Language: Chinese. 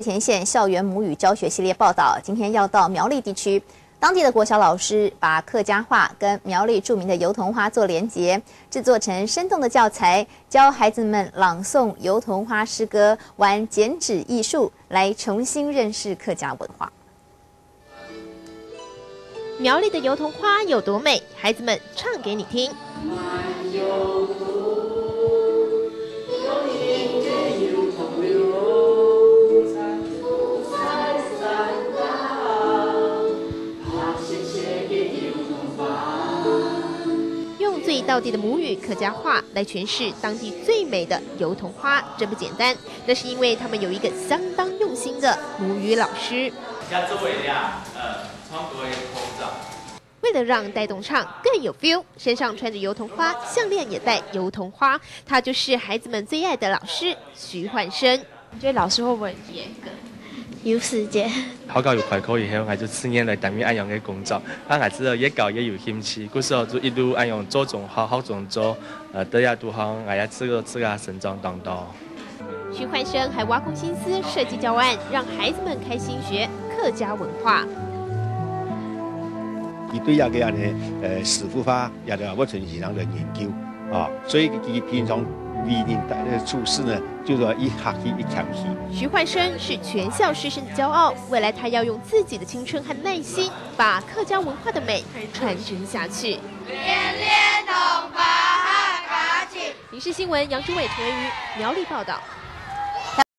前线校园母语教学系列报道，今天要到苗栗地区，当地的国小老师把客家话跟苗栗著名的油桐花做连结，制作成生动的教材，教孩子们朗诵油桐花诗歌，玩剪纸艺术，来重新认识客家文化。苗栗的油桐花有多美？孩子们唱给你听。 用最道地的母语客家话来诠释当地最美的油桐花，真不简单。那是因为他们有一个相当用心的母语老师。为了让带动唱更有 feel， 身上穿着油桐花，项链也带油桐花。他就是孩子们最爱的老师徐焕生。你觉得老师会不会严格？ 有時間。考教育概括以後，我就4年來擔任安樣嘅工作。我知道越教越有興趣，嗰時候就一路安樣做種好種做，都要讀好，我也自個成長當中。徐焕生還挖空心思設計教案，讓孩子們開心學客家文化。佢對嗰個師傅化，也係不存是人嘅研究啊，所以佢平常。 理念處事呢，就是說一客氣一強氣。徐焕生是全校師生的驕傲，未來他要用自己的青春和耐心，把客家文化的美傳承下去。連連同胞客家情。影視新聞楊志偉、陳維瑜苗栗報道。